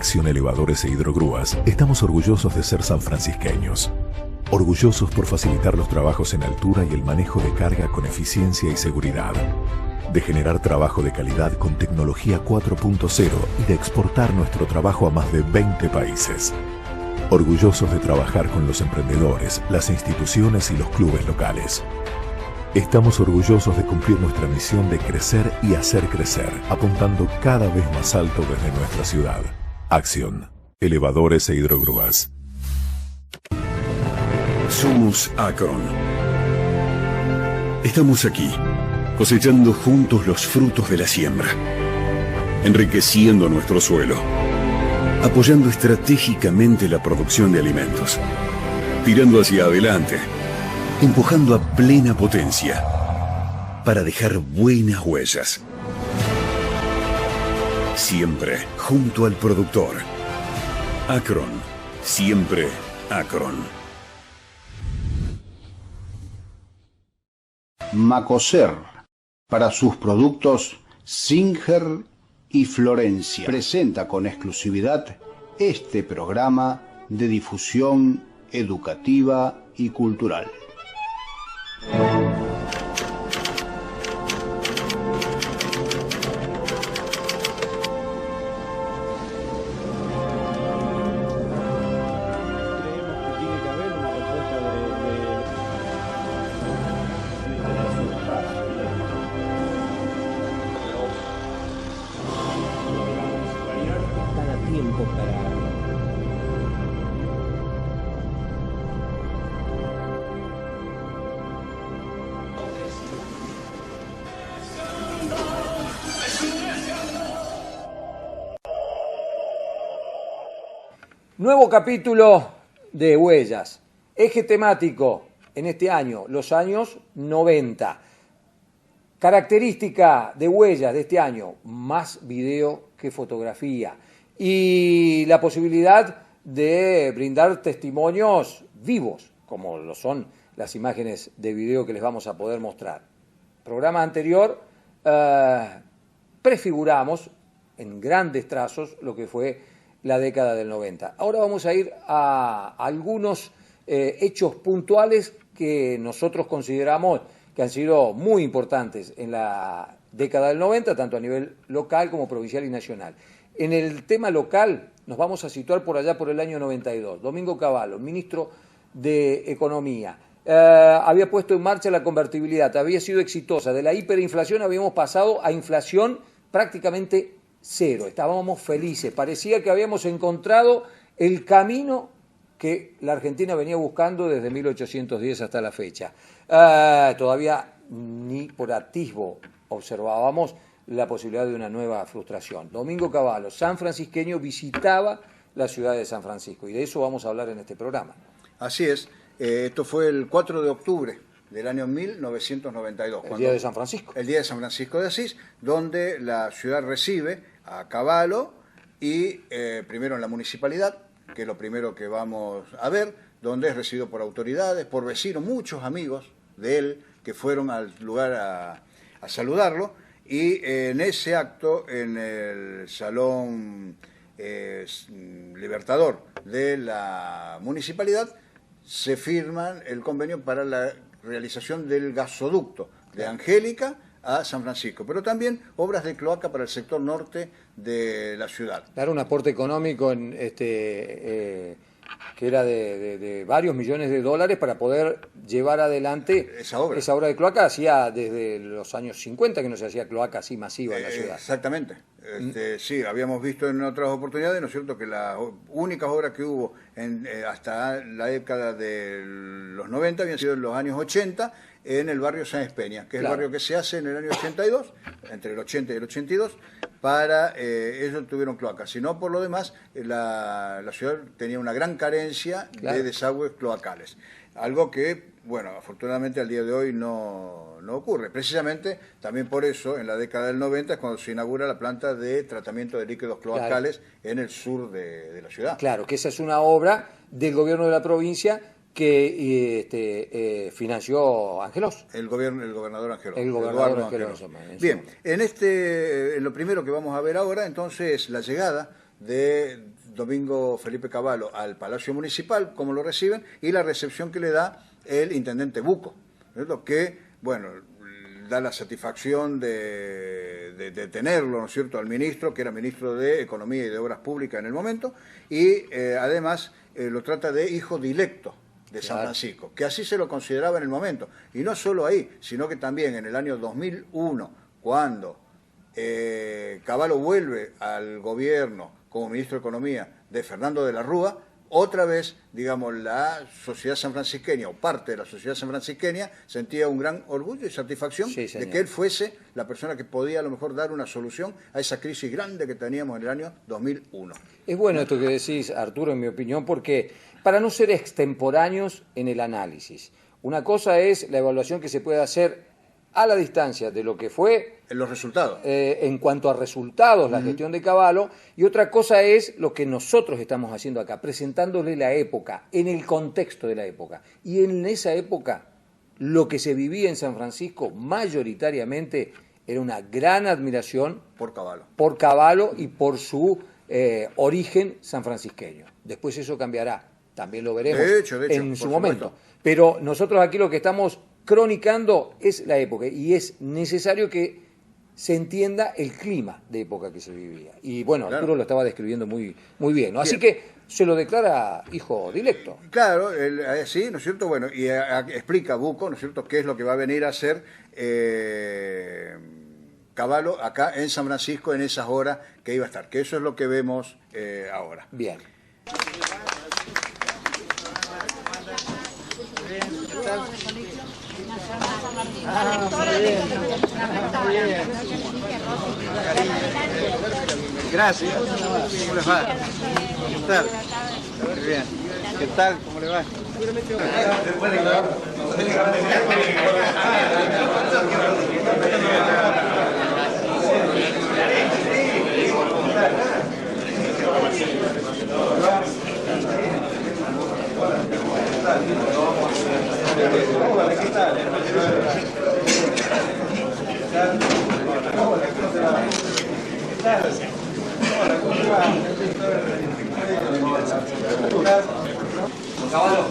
Acción Elevadores e Hidrogrúas estamos orgullosos de ser sanfrancisqueños. Orgullosos por facilitar los trabajos en altura y el manejo de carga con eficiencia y seguridad. De generar trabajo de calidad con tecnología 4.0 y de exportar nuestro trabajo a más de 20 países. Orgullosos de trabajar con los emprendedores, las instituciones y los clubes locales. Estamos orgullosos de cumplir nuestra misión de crecer y hacer crecer, apuntando cada vez más alto desde nuestra ciudad. Acción, Elevadores e Hidrogrúas. Somos Acron. Estamos aquí, cosechando juntos los frutos de la siembra, enriqueciendo nuestro suelo, apoyando estratégicamente la producción de alimentos, tirando hacia adelante, empujando a plena potencia para dejar buenas huellas. Siempre junto al productor. Acron, siempre Acron. Macoser, para sus productos Singer y Florencia, presenta con exclusividad este programa de difusión educativa y cultural. Nuevo capítulo de Huellas. Eje temático en este año, los años 90. Característica de Huellas de este año, más video que fotografía. Y la posibilidad de brindar testimonios vivos, como lo son las imágenes de video que les vamos a poder mostrar. Programa anterior prefiguramos en grandes trazos lo que fue la década del 90. Ahora vamos a ir a algunos hechos puntuales que nosotros consideramos que han sido muy importantes en la década del 90, tanto a nivel local como provincial y nacional. En el tema local nos vamos a situar por allá por el año 92. Domingo Cavallo, ministro de Economía, había puesto en marcha la convertibilidad, había sido exitosa. De la hiperinflación habíamos pasado a inflación prácticamente cero, estábamos felices, parecía que habíamos encontrado el camino que la Argentina venía buscando desde 1810 hasta la fecha. Todavía ni por atisbo observábamos la posibilidad de una nueva frustración. Domingo Cavallo, sanfrancisqueño, visitaba la ciudad de San Francisco y de eso vamos a hablar en este programa. Así es, esto fue el 4 de octubre del año 1992. El día de San Francisco. El día de San Francisco de Asís, donde la ciudad recibe a Cavallo y primero en la municipalidad, que es lo primero que vamos a ver, donde es recibido por autoridades, por vecinos, muchos amigos de él que fueron al lugar a saludarlo, y en ese acto, en el Salón Libertador de la municipalidad, se firman el convenio para la realización del gasoducto de Angélica a San Francisco, pero también obras de cloaca para el sector norte de la ciudad. Dar un aporte económico en que era de varios millones de dólares para poder llevar adelante esa obra de cloaca. Hacía desde los años 50 que no se hacía cloaca así masiva en la ciudad. Exactamente. Sí, habíamos visto en otras oportunidades, ¿no es cierto?, que las únicas obras que hubo hasta la década de los 90 habían sido en los años 80 en el barrio Sáenz Peña, que es el barrio que se hace en el año 82, entre el 80 y el 82, para ellos tuvieron cloacas. Si no, por lo demás, la ciudad tenía una gran carencia de desagües cloacales. Algo que, bueno, afortunadamente al día de hoy no ocurre. Precisamente, también por eso, en la década del 90 es cuando se inaugura la planta de tratamiento de líquidos cloacales en el sur de la ciudad. Claro, que esa es una obra del gobierno de la provincia que financió Angelos. El gobernador Angelos. El gobernador Angelos. Bien, en lo primero que vamos a ver ahora, entonces, la llegada de Domingo Felipe Cavallo al Palacio Municipal, cómo lo reciben, y la recepción que le da el intendente Bucco, ¿cierto? Que, bueno, da la satisfacción de tenerlo, ¿no es cierto?, al ministro, que era ministro de Economía y de Obras Públicas en el momento, y además lo trata de hijo directo de San Francisco, que así se lo consideraba en el momento. Y no solo ahí, sino que también en el año 2001, cuando Cavallo vuelve al gobierno como ministro de Economía de Fernando de la Rúa, otra vez, digamos, la sociedad sanfrancisqueña, o parte de la sociedad sanfrancisqueña, sentía un gran orgullo y satisfacción de que él fuese la persona que podía a lo mejor dar una solución a esa crisis grande que teníamos en el año 2001. Es bueno esto que decís, Arturo, en mi opinión, porque para no ser extemporáneos en el análisis, una cosa es la evaluación que se puede hacer a la distancia de lo que fue en los resultados, en cuanto a resultados, la gestión de Cavallo, y otra cosa es lo que nosotros estamos haciendo acá, presentándole la época, en el contexto de la época. Y en esa época, lo que se vivía en San Francisco mayoritariamente era una gran admiración por Cavallo y por su origen sanfrancisqueño. Después eso cambiará, también lo veremos de hecho, en su momento. Pero nosotros aquí lo que estamos cronicando es la época, y es necesario que se entienda el clima de época que se vivía. Y bueno, claro, Arturo lo estaba describiendo muy bien, ¿no? Así que se lo declara hijo directo. Claro, sí, ¿no es cierto? Bueno, y explica Bucco, ¿no es cierto?, qué es lo que va a venir a hacer Cavallo acá en San Francisco en esas horas que iba a estar, que eso es lo que vemos ahora. Bien. Gracias. ¿Cómo les va? ¿Qué tal? Muy bien. ¿Qué tal? ¿Cómo le va? Cavallo.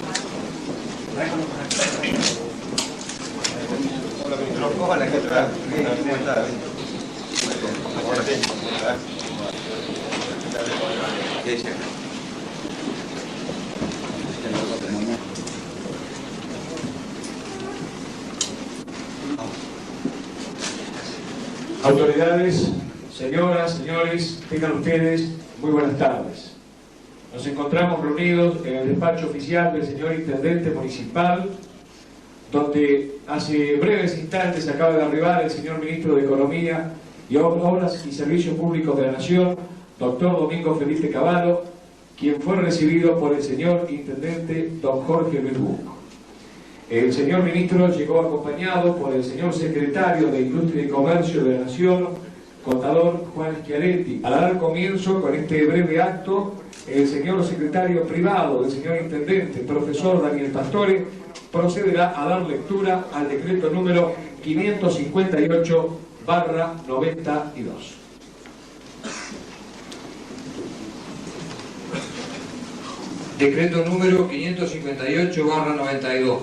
Autoridades, señoras, señores, tengan ustedes muy buenas tardes. Nos encontramos reunidos en el despacho oficial del señor Intendente Municipal, donde hace breves instantes acaba de arribar el señor Ministro de Economía y Obras y Servicios Públicos de la Nación, doctor Domingo Felipe Cavallo, quien fue recibido por el señor Intendente don Jorge Luis Bucco. El señor Ministro llegó acompañado por el señor Secretario de Industria y Comercio de la Nación, contador Juan Schiaretti. Al dar comienzo con este breve acto, el señor Secretario Privado del señor Intendente, profesor Daniel Pastore, procederá a dar lectura al decreto número 558/92. Decreto número 558/92.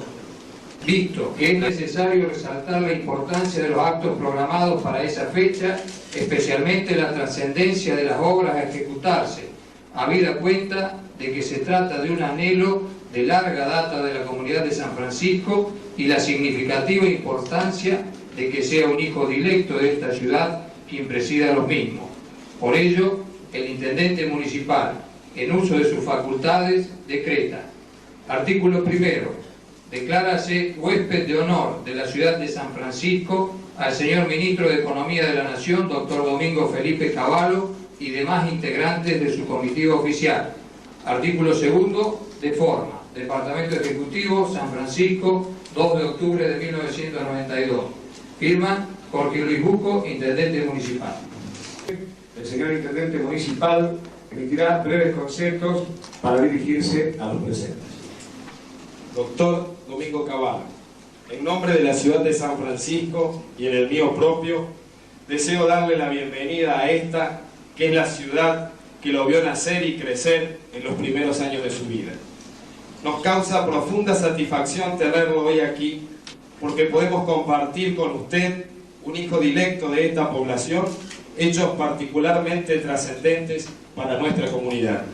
Visto que es necesario resaltar la importancia de los actos programados para esa fecha, especialmente la trascendencia de las obras a ejecutarse, habida cuenta de que se trata de un anhelo de larga data de la comunidad de San Francisco y la significativa importancia de que sea un hijo directo de esta ciudad quien presida los mismos. Por ello, el Intendente Municipal, en uso de sus facultades, decreta: artículo primero, declárase huésped de honor de la ciudad de San Francisco al señor Ministro de Economía de la Nación, doctor Domingo Felipe Cavallo, y demás integrantes de su comitiva oficial. Artículo segundo, de forma: Departamento Ejecutivo, San Francisco, 2 de octubre de 1992. Firma Jorge Luis Bucco, Intendente Municipal. El señor Intendente Municipal emitirá breves conceptos para dirigirse a los presentes. Doctor Domingo Cavallo, en nombre de la ciudad de San Francisco y en el mío propio, deseo darle la bienvenida a esta, que es la ciudad que lo vio nacer y crecer en los primeros años de su vida. Nos causa profunda satisfacción tenerlo hoy aquí, porque podemos compartir con usted, un hijo directo de esta población, hechos particularmente trascendentes para nuestra comunidad.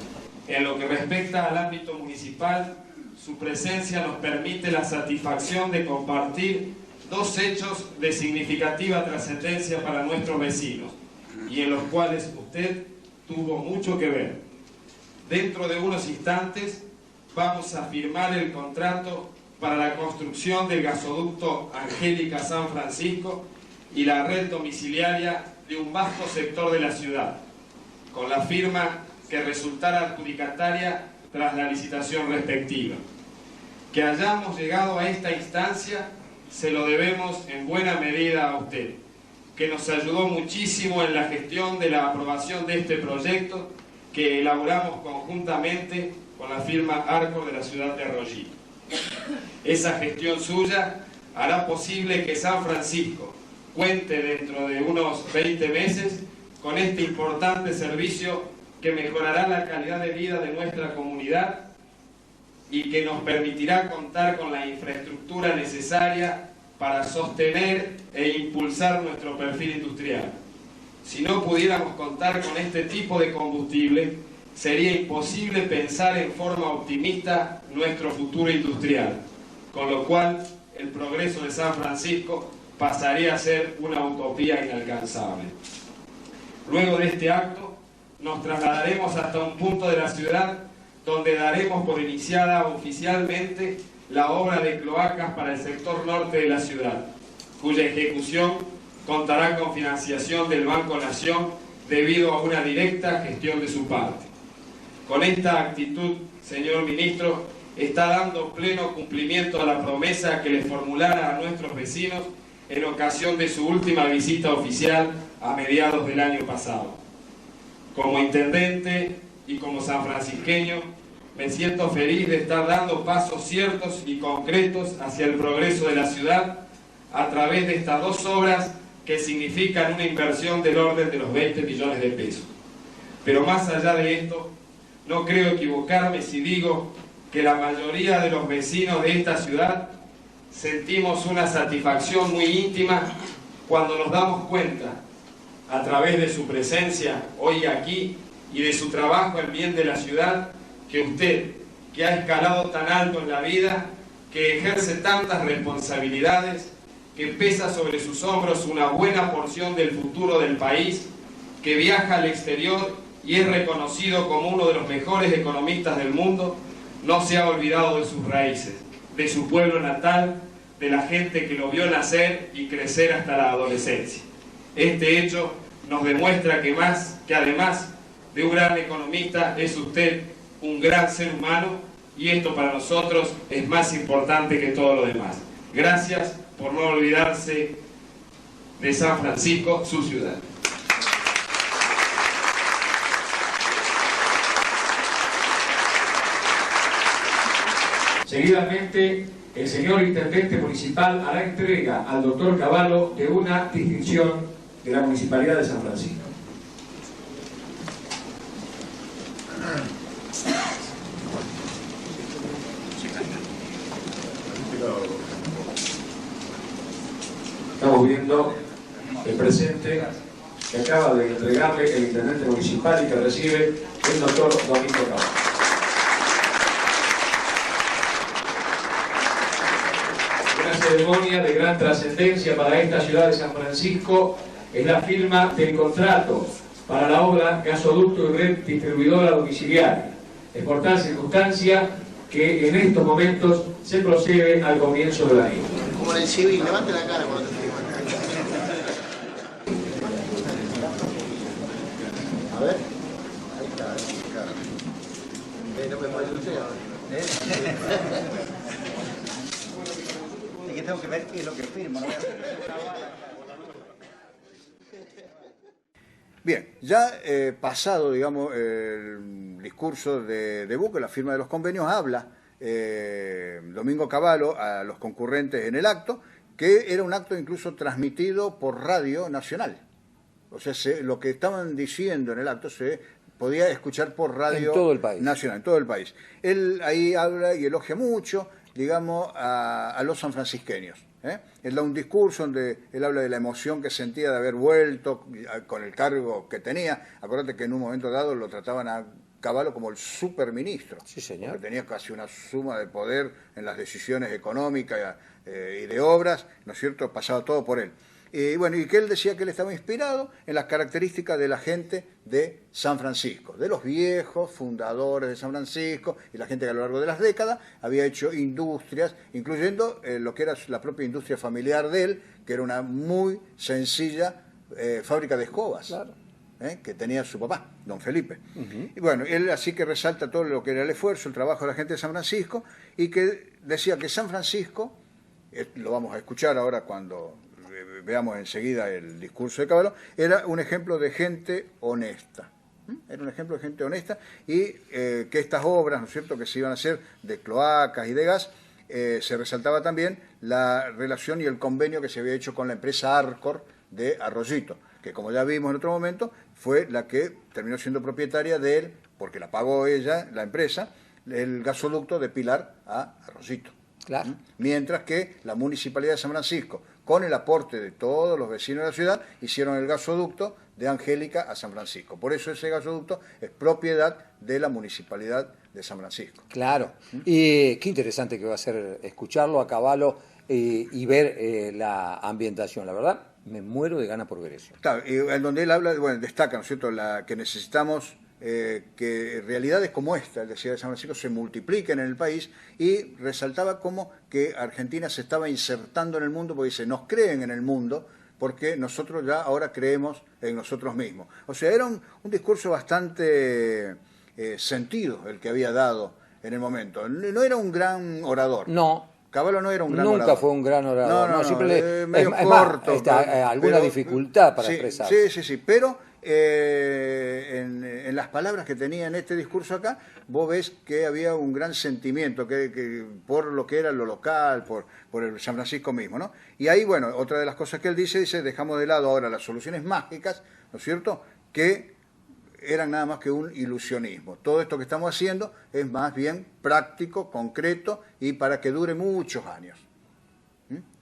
En lo que respecta al ámbito municipal, su presencia nos permite la satisfacción de compartir dos hechos de significativa trascendencia para nuestros vecinos, y en los cuales usted tuvo mucho que ver. Dentro de unos instantes vamos a firmar el contrato para la construcción del gasoducto Angélica San Francisco y la red domiciliaria de un vasto sector de la ciudad, con la firma que resultara adjudicataria tras la licitación respectiva. Que hayamos llegado a esta instancia se lo debemos en buena medida a usted, que nos ayudó muchísimo en la gestión de la aprobación de este proyecto que elaboramos conjuntamente con la firma Arcor de la ciudad de Arroyito. Esa gestión suya hará posible que San Francisco cuente dentro de unos 20 meses con este importante servicio que mejorará la calidad de vida de nuestra comunidad y que nos permitirá contar con la infraestructura necesaria para sostener e impulsar nuestro perfil industrial. Si no pudiéramos contar con este tipo de combustible, sería imposible pensar en forma optimista nuestro futuro industrial, con lo cual el progreso de San Francisco pasaría a ser una utopía inalcanzable. Luego de este acto, nos trasladaremos hasta un punto de la ciudad donde daremos por iniciada oficialmente la obra de cloacas para el sector norte de la ciudad, cuya ejecución contará con financiación del Banco Nación debido a una directa gestión de su parte. Con esta actitud, señor ministro, está dando pleno cumplimiento a la promesa que le formulara a nuestros vecinos en ocasión de su última visita oficial a mediados del año pasado. Como intendente y como sanfrancisqueño, me siento feliz de estar dando pasos ciertos y concretos hacia el progreso de la ciudad a través de estas dos obras que significan una inversión del orden de los 20 millones de pesos. Pero más allá de esto, no creo equivocarme si digo que la mayoría de los vecinos de esta ciudad sentimos una satisfacción muy íntima cuando nos damos cuenta, a través de su presencia hoy aquí y de su trabajo en bien de la ciudad, que usted, que ha escalado tan alto en la vida, que ejerce tantas responsabilidades, que pesa sobre sus hombros una buena porción del futuro del país, que viaja al exterior y es reconocido como uno de los mejores economistas del mundo, no se ha olvidado de sus raíces, de su pueblo natal, de la gente que lo vio nacer y crecer hasta la adolescencia. Este hecho nos demuestra que además de un gran economista, es usted un gran ser humano, y esto para nosotros es más importante que todo lo demás. Gracias por no olvidarse de San Francisco, su ciudad. Seguidamente, el señor Intendente Municipal hará entrega al doctor Cavallo de una distinción de la Municipalidad de San Francisco. Estamos viendo el presente que acaba de entregarle el Intendente Municipal y que recibe el doctor Domingo Cavallo. Una ceremonia de gran trascendencia para esta ciudad de San Francisco es la firma del contrato para la obra Gasoducto y Red Distribuidora Domiciliaria. Es por tal circunstancia que en estos momentos se procede al comienzo de la misma. Como en el civil, levante la cara cuando te firman. A ver. Ahí está, cara. No me puede usted ahora. Es que tengo que ver qué es lo que firmo, ¿no? Bien, ya pasado, digamos, el discurso de Bucco, la firma de los convenios, habla Domingo Cavallo a los concurrentes en el acto, que era un acto incluso transmitido por Radio Nacional. O sea, lo que estaban diciendo en el acto se podía escuchar por radio en todo el país. nacional, en todo el país. Él ahí habla y elogia mucho, digamos, a los sanfrancisqueños. Él da un discurso donde él habla de la emoción que sentía de haber vuelto con el cargo que tenía. Acuérdate que en un momento dado lo trataban a Cavallo como el superministro. Sí, señor. Porque tenía casi una suma de poder en las decisiones económicas y de obras, ¿no es cierto? Pasaba todo por él. Y bueno, y que él decía que él estaba inspirado en las características de la gente de San Francisco, de los viejos fundadores de San Francisco y la gente que a lo largo de las décadas había hecho industrias, incluyendo lo que era la propia industria familiar de él, que era una muy sencilla fábrica de escobas. Claro. Que tenía su papá, don Felipe. Y bueno, él así que resalta todo lo que era el esfuerzo, el trabajo de la gente de San Francisco, y que decía que San Francisco, lo vamos a escuchar ahora cuando veamos enseguida el discurso de Cavallo, era un ejemplo de gente honesta. Era un ejemplo de gente honesta y que estas obras, ¿no es cierto?, que se iban a hacer de cloacas y de gas, se resaltaba también la relación y el convenio que se había hecho con la empresa Arcor de Arroyito, que como ya vimos en otro momento, fue la que terminó siendo propietaria de él, porque la pagó ella, la empresa, el gasoducto de Pilar a Arroyito. Claro. Mientras que la Municipalidad de San Francisco, con el aporte de todos los vecinos de la ciudad, hicieron el gasoducto de Angélica a San Francisco. Por eso ese gasoducto es propiedad de la Municipalidad de San Francisco. Claro. Y qué interesante que va a ser escucharlo a Cavallo y ver la ambientación, la verdad. Me muero de ganas por ver eso. Claro, y en donde él habla, bueno, destaca, ¿no es cierto?, que necesitamos que realidades como esta, el decía de San Francisco, se multipliquen en el país, y resaltaba como que Argentina se estaba insertando en el mundo, porque dice, nos creen en el mundo, porque nosotros ya ahora creemos en nosotros mismos. O sea, era un discurso bastante sentido el que había dado en el momento. No era un gran orador. No. Cavallo no era un gran orador. Nunca fue un gran orador. No, siempre medio corto. Alguna dificultad para expresar. Sí, pero en las palabras que tenía en este discurso acá, vos ves que había un gran sentimiento que por lo que era lo local, por el San Francisco mismo, ¿no? Y ahí, bueno, otra de las cosas que él dice, dejamos de lado ahora las soluciones mágicas, ¿no es cierto?, que eran nada más que un ilusionismo. Todo esto que estamos haciendo es más bien práctico, concreto y para que dure muchos años.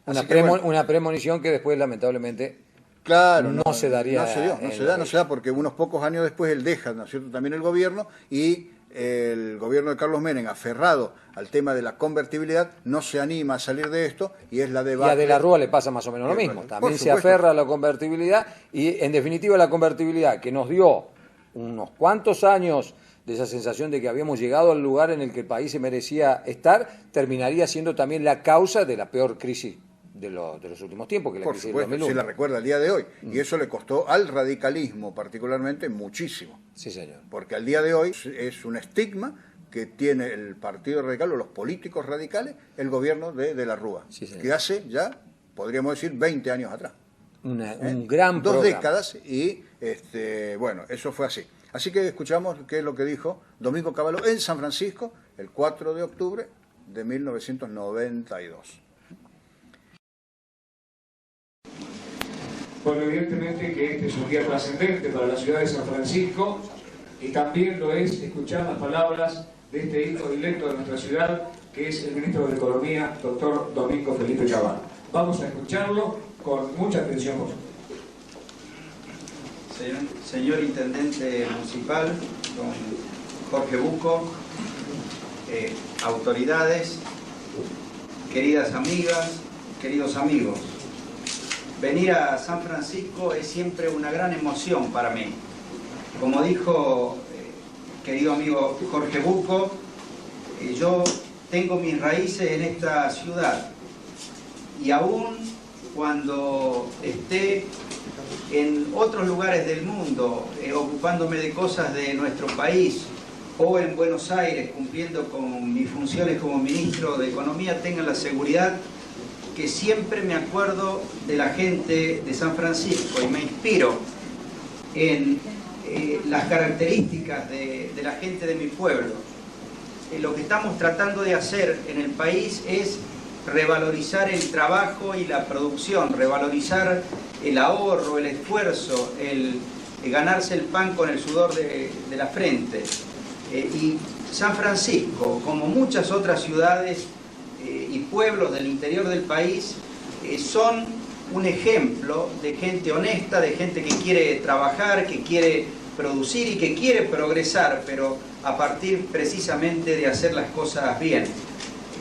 Una premonición que después, lamentablemente, claro, no se daría. No se da porque unos pocos años después él deja, ¿no es cierto?, también el gobierno, y el gobierno de Carlos Menem, aferrado al tema de la convertibilidad, no se anima a salir de esto, y es la debacle. Y a De la Rúa le pasa más o menos lo mismo. También se aferra a la convertibilidad, y en definitiva la convertibilidad que nos dio unos cuantos años de esa sensación de que habíamos llegado al lugar en el que el país se merecía estar, terminaría siendo también la causa de la peor crisis de los últimos tiempos, que es la crisis del 2001. Se la recuerda al día de hoy, y eso le costó al radicalismo particularmente muchísimo. Sí, señor. Porque al día de hoy es un estigma que tiene el Partido Radical o los políticos radicales, el gobierno de la Rúa, que hace ya, podríamos decir, 20 años atrás. Un gran Dos programa. décadas, y bueno, eso fue así. Así que escuchamos qué es lo que dijo Domingo Cavallo en San Francisco el 4 de octubre de 1992. Bueno, evidentemente que este es un día trascendente para la ciudad de San Francisco, y también lo es escuchar las palabras de este hijo directo de nuestra ciudad, que es el ministro de Economía, doctor Domingo Felipe Cavallo. Vamos a escucharlo con mucha atención, por favor. Señor Intendente Municipal, don Jorge Bucco, autoridades, queridas amigas, queridos amigos, venir a San Francisco es siempre una gran emoción para mí. Como dijo querido amigo Jorge Bucco, yo tengo mis raíces en esta ciudad, y aún cuando esté en otros lugares del mundo, ocupándome de cosas de nuestro país, o en Buenos Aires, cumpliendo con mis funciones como ministro de Economía, tengan la seguridad que siempre me acuerdo de la gente de San Francisco y me inspiro en las características de la gente de mi pueblo. Lo que estamos tratando de hacer en el país es revalorizar el trabajo y la producción, revalorizar el ahorro, el esfuerzo, ganarse el pan con el sudor de la frente. Y San Francisco, como muchas otras ciudades y pueblos del interior del país, son un ejemplo de gente honesta, de gente que quiere trabajar, que quiere producir y que quiere progresar, pero a partir precisamente de hacer las cosas bien.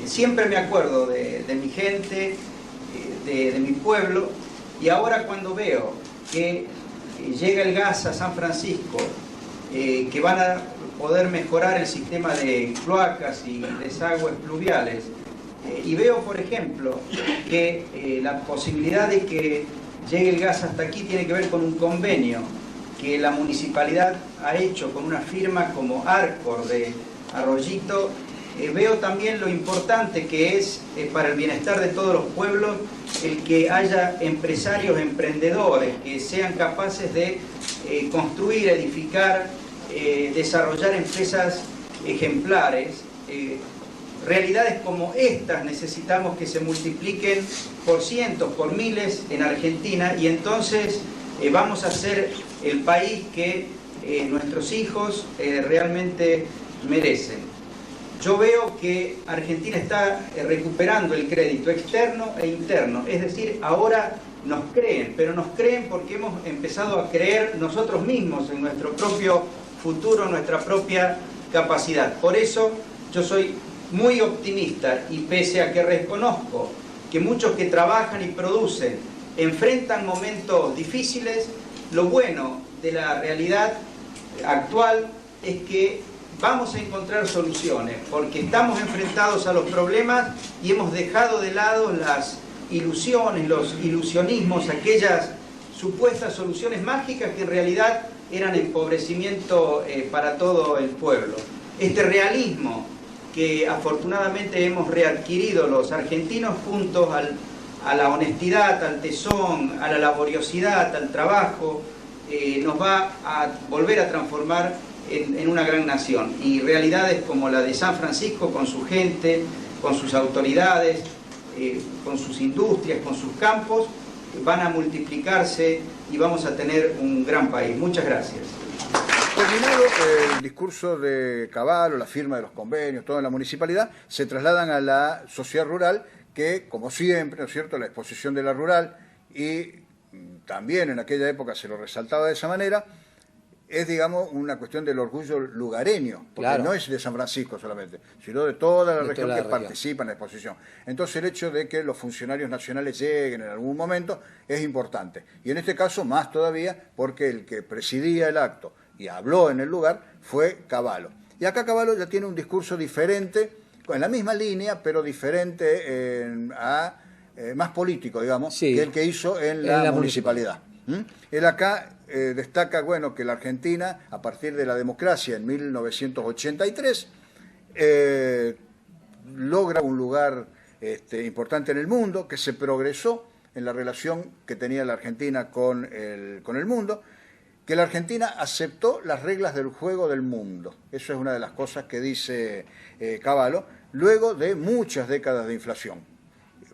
Siempre me acuerdo de mi gente, de mi pueblo, y ahora cuando veo que llega el gas a San Francisco, que van a poder mejorar el sistema de cloacas y desagües pluviales, y veo, por ejemplo, que la posibilidad de que llegue el gas hasta aquí tiene que ver con un convenio que la municipalidad ha hecho con una firma como Arcor de Arroyito. Veo también lo importante que es para el bienestar de todos los pueblos el que haya empresarios, emprendedores que sean capaces de construir, edificar, desarrollar empresas ejemplares. Realidades como estas necesitamos que se multipliquen por cientos, por miles en Argentina, y entonces vamos a ser el país que nuestros hijos realmente merecen. Yo veo que Argentina está recuperando el crédito externo e interno, es decir, ahora nos creen, pero nos creen porque hemos empezado a creer nosotros mismos en nuestro propio futuro, nuestra propia capacidad. Por eso yo soy muy optimista, y pese a que reconozco que muchos que trabajan y producen enfrentan momentos difíciles, lo bueno de la realidad actual es que vamos a encontrar soluciones, porque estamos enfrentados a los problemas y hemos dejado de lado las ilusiones, los ilusionismos, aquellas supuestas soluciones mágicas que en realidad eran empobrecimiento para todo el pueblo. Este realismo que afortunadamente hemos readquirido los argentinos juntos a la honestidad, al tesón, a la laboriosidad, al trabajo, nos va a volver a transformar en una gran nación. Y realidades como la de San Francisco, con su gente, con sus autoridades, con sus industrias, con sus campos, van a multiplicarse y vamos a tener un gran país. Muchas gracias. Terminado el discurso de Cavallo, la firma de los convenios, toda la municipalidad, se trasladan a la sociedad rural, que, como siempre, ¿no es cierto?, la exposición de la rural, y también en aquella época se lo resaltaba de esa manera, es, digamos, una cuestión del orgullo lugareño, porque claro, no es de San Francisco solamente, sino de toda la región que participa en la exposición. Entonces el hecho de que los funcionarios nacionales lleguen en algún momento es importante. Y en este caso más todavía, porque el que presidía el acto y habló en el lugar fue Cavallo. Y acá Cavallo ya tiene un discurso diferente, en la misma línea, pero diferente más político, digamos, sí, que el que hizo en la municipalidad. Él acá destaca, bueno, que la Argentina, a partir de la democracia en 1983, logra un lugar importante en el mundo, que se progresó en la relación que tenía la Argentina con el mundo, que la Argentina aceptó las reglas del juego del mundo. Eso es una de las cosas que dice Cavallo, luego de muchas décadas de inflación.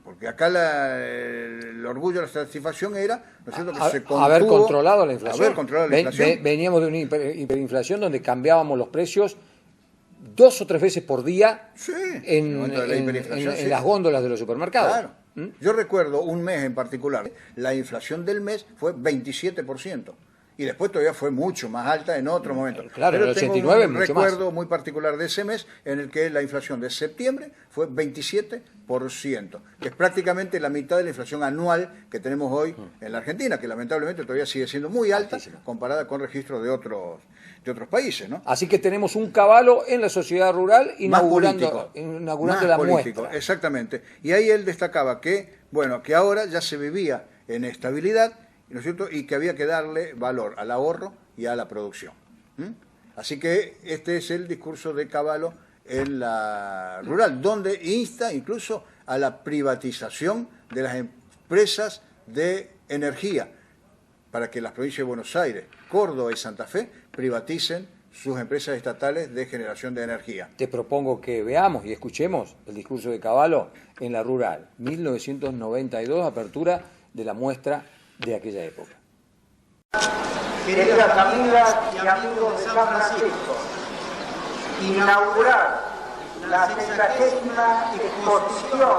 Porque acá el orgullo, la satisfacción era, ¿no es cierto?, que se contuvo, haber controlado la inflación. Haber controlado la inflación. Veníamos de una hiperinflación donde cambiábamos los precios 2 o 3 veces por día, sí, en las góndolas de los supermercados. Claro. Yo recuerdo un mes en particular, la inflación del mes fue 27%. Y después todavía fue mucho más alta en otro momento. Claro, pero en el 89 tengo un recuerdo muy particular de ese mes en el que la inflación de septiembre fue 27%, que es prácticamente la mitad de la inflación anual que tenemos hoy en la Argentina, que lamentablemente todavía sigue siendo muy alta comparada con registros de otros países, ¿no? Así que tenemos un Cavallo en la sociedad rural inaugurando la muestra. Exactamente. Y ahí él destacaba que, bueno, que ahora ya se vivía en estabilidad, ¿no es cierto?, y que había que darle valor al ahorro y a la producción. Así que este es el discurso de Cavallo en la rural, donde insta incluso a la privatización de las empresas de energía, para que las provincias de Buenos Aires, Córdoba y Santa Fe privaticen sus empresas estatales de generación de energía. Te propongo que veamos y escuchemos el discurso de Cavallo en la rural, 1992, apertura de la muestra de aquella época. queridas amigas y amigos de San Francisco, inaugurar la 60ª exposición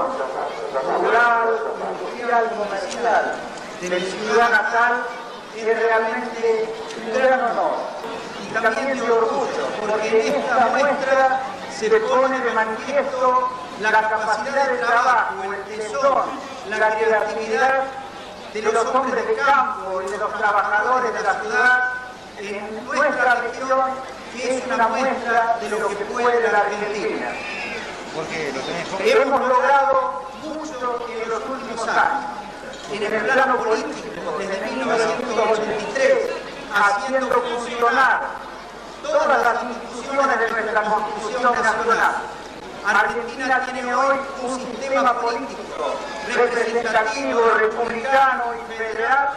rural, industrial, comercial de mi ciudad natal es realmente un gran honor y también de orgullo, porque en esta muestra se pone de manifiesto la capacidad de trabajo, el tesón, la creatividad de los hombres de campo y de los trabajadores de la ciudad en nuestra región, que es una muestra de lo que puede la Argentina. Hemos logrado mucho en los últimos años. En el plano político, desde 1983, haciendo funcionar todas las instituciones de nuestra Constitución Nacional. Argentina tiene hoy un sistema político representativo, republicano y federal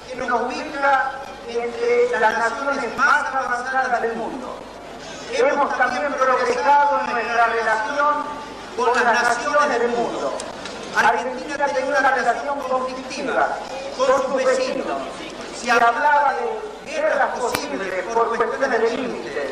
que nos ubica entre las naciones más avanzadas del mundo. Hemos también progresado en nuestra relación con las naciones del mundo. Argentina tenía una relación conflictiva con sus vecinos. Se hablaba de guerras posibles por cuestiones de límites.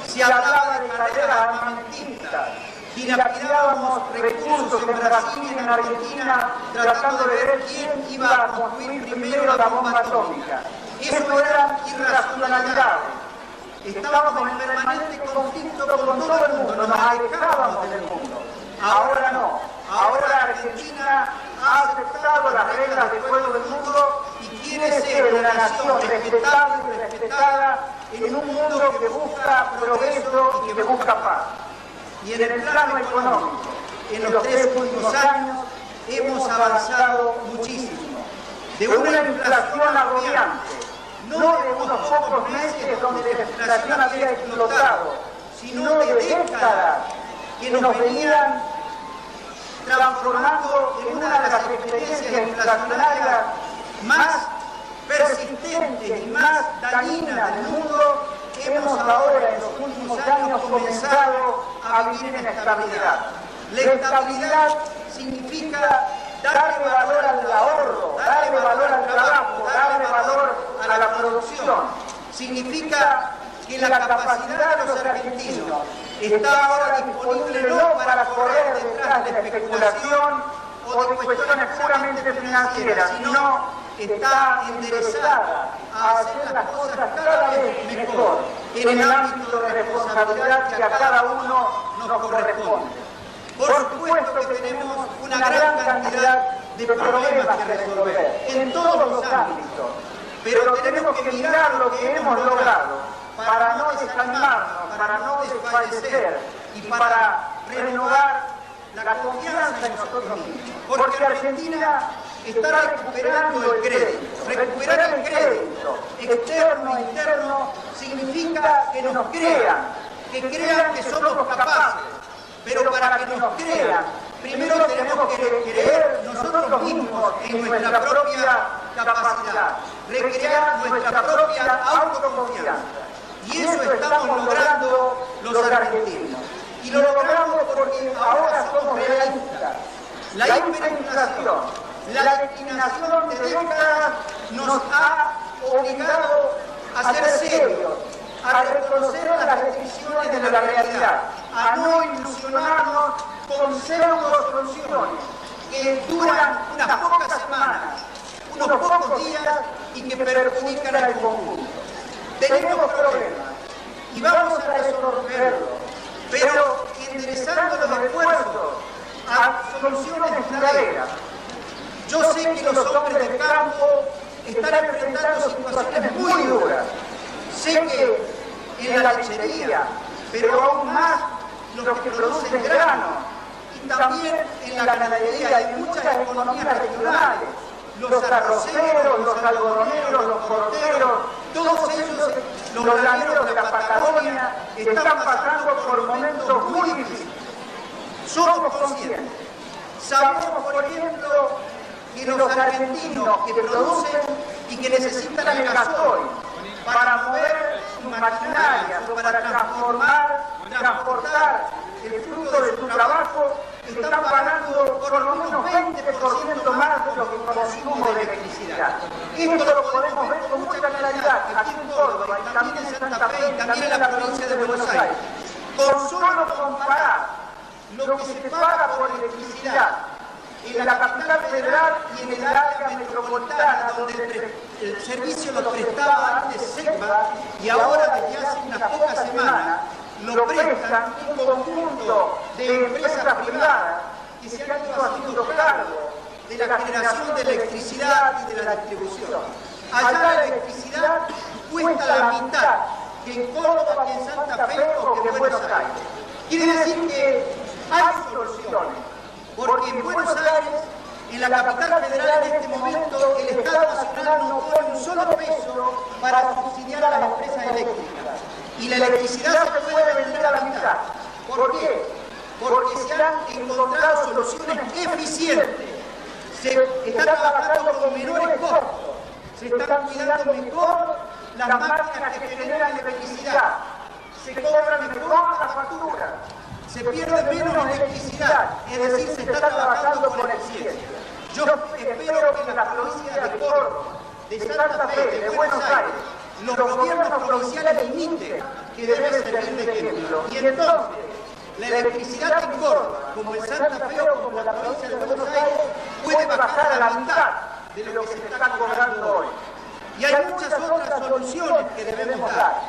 Se hablaba de carreras armamentistas. Dilapidábamos recursos en Brasil y en Argentina tratando de ver quién iba a construir primero la bomba atómica. Eso eran irracionalidades. Estábamos en permanente conflicto con todo el mundo, nos alejábamos del mundo. Ahora no. Ahora Argentina ha aceptado las reglas del juego del mundo y quiere ser una nación respetable y respetada en un mundo que busca progreso y que busca paz. Y en el plano económico, en los 3 últimos años, hemos avanzado muchísimo. De una inflación agobiante, no de unos pocos meses donde la inflación había explotado, sino de décadas que nos venían transformando en una de las experiencias inflacionarias más persistentes y más dañinas del mundo. Hemos ahora en los últimos años comenzado a vivir en estabilidad. La estabilidad significa darle valor al ahorro, darle valor al trabajo, darle valor a la producción. Significa que la capacidad de los argentinos está ahora disponible no para correr detrás de la especulación o de cuestiones puramente financieras, sino está enderezada a hacer las cosas cada vez mejor en el ámbito de responsabilidad que a cada uno nos corresponde. Por supuesto que tenemos una gran cantidad de problemas que resolver en todos los ámbitos, pero tenemos que mirar lo que hemos logrado para no desanimarnos, para no desfallecer y para renovar la confianza en nosotros mismos. Porque Argentina está recuperando el crédito. Recuperar el crédito externo e interno significa que nos crean, que somos capaces. Pero para que nos crean, primero tenemos que creer nosotros mismos en nuestra propia capacidad, recrear nuestra propia autoconfianza. Y eso estamos logrando los argentinos. Y lo logramos porque ahora somos realistas. La hiperinflación, la declinación de décadas nos ha obligado a ser serios, a reconocer las decisiones de la realidad, a no ilusionarnos con pseudo soluciones que duran unas pocas semanas, unos pocos días y que perjudican al conjunto. Tenemos problemas y vamos a resolverlos, pero enderezando los esfuerzos a soluciones duraderas. Yo sé que los hombres de campo están enfrentando situaciones muy duras. Sé que en la lechería, pero aún más los que producen grano, y también en la ganadería y muchas economías regionales, los arroceros, los algodoneros, los porteros, todos ellos, los graneros de la Patagonia, están pasando por momentos muy difíciles. Somos conscientes. Sabemos, por ejemplo, que los argentinos que producen y que necesitan el gasoil para mover sus maquinarias o para transportar el fruto de su trabajo, están pagando por lo menos 20% más de lo que consumo de electricidad. Esto lo podemos ver con mucha claridad aquí en Córdoba y también en Santa Fe y también en la provincia de Buenos Aires. Con solo comparar lo que se paga por electricidad en la capital federal y en el área metropolitana, donde el servicio lo prestaba antes SECBA y ahora desde hace unas pocas semanas lo prestan un conjunto de empresas privadas que se han ido haciendo cargo de la generación de electricidad y de la distribución. Allá la electricidad cuesta la mitad que en Córdoba, que en Santa Fe o que en Buenos Aires. Quiere decir que hay soluciones, porque en Buenos Aires, en la capital federal en este momento, el Estado Nacional no pone un solo peso para subsidiar a las empresas eléctricas. Y la electricidad se puede vender a la mitad. ¿Por qué? Porque se han encontrado soluciones eficientes. Se está trabajando con menores costos. Se están cuidando mejor las máquinas que generan electricidad. Se cobran mejor las facturas. Se pierde menos electricidad. Es decir, se está trabajando con eficiencia. Yo espero que en las provincias de Córdoba, de Santa Fe, de Buenos Aires, los gobiernos provinciales imiten, que debe servir de ejemplo. Y entonces, la electricidad en Córdoba, como en Santa Fe o como en la provincia de Buenos Aires, puede bajar a la mitad de lo que se está cobrando hoy. Y hay muchas otras soluciones que debemos dar.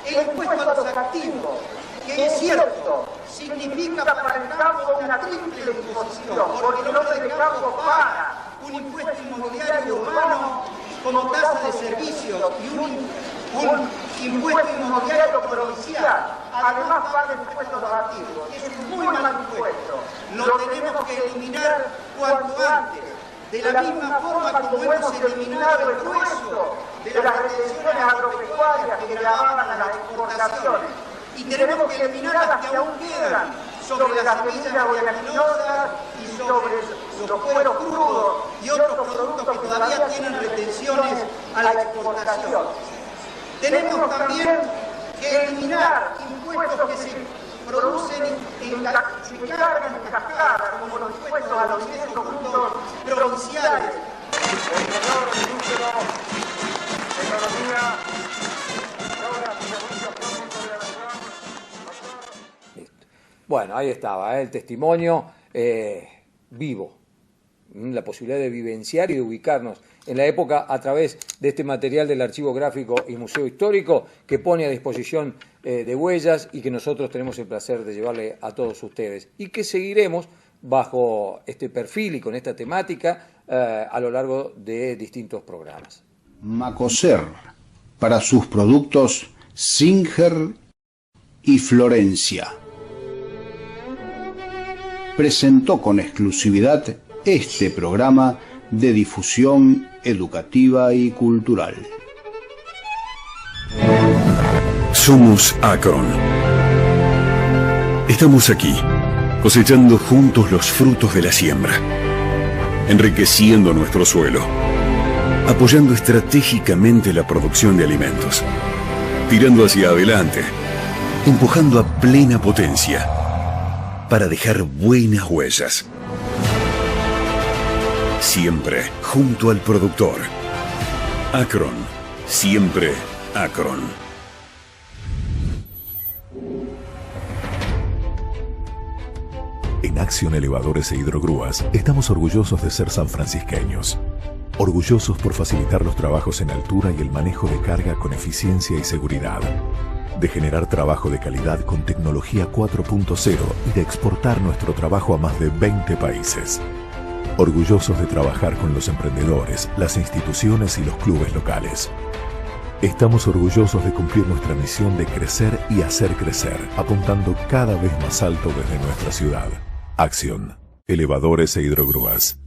El impuesto a los activos, que es cierto, significa para el campo una triple imposición, porque el hombre de campo paga un impuesto inmobiliario urbano como tasa de servicios y un impuesto inmobiliario provincial. Además paga impuestos a los activos. Es un muy mal impuesto. Lo tenemos que eliminar cuanto antes. De la misma forma como hemos eliminado el grueso de las retenciones agropecuarias que gravaban a las exportaciones. Y tenemos que eliminar las que aún quedan sobre las semillas oleaginosas y sobre los cueros crudos y otros productos que todavía tienen retenciones a la exportación. Tenemos también que eliminar impuestos que se producen se cargan en cascada, como los impuestos a los bienes productos provinciales. El señor ministro de Economía, Bueno, ahí estaba el testimonio vivo, la posibilidad de vivenciar y de ubicarnos en la época a través de este material del Archivo Gráfico y Museo Histórico que pone a disposición de Huellas y que nosotros tenemos el placer de llevarle a todos ustedes y que seguiremos bajo este perfil y con esta temática a lo largo de distintos programas. Macoser, para sus productos Singer y Florencia, presentó con exclusividad este programa de difusión educativa y cultural. Somos Acron. Estamos aquí, cosechando juntos los frutos de la siembra, enriqueciendo nuestro suelo, apoyando estratégicamente la producción de alimentos, tirando hacia adelante, empujando a plena potencia, para dejar buenas huellas. Siempre junto al productor. Acron, siempre Acron. En Acción Elevadores e Hidrogrúas estamos orgullosos de ser sanfrancisqueños. Orgullosos por facilitar los trabajos en altura y el manejo de carga con eficiencia y seguridad. De generar trabajo de calidad con tecnología 4.0 y de exportar nuestro trabajo a más de 20 países. Orgullosos de trabajar con los emprendedores, las instituciones y los clubes locales. Estamos orgullosos de cumplir nuestra misión de crecer y hacer crecer, apuntando cada vez más alto desde nuestra ciudad. Acción, Elevadores e Hidrogrúas.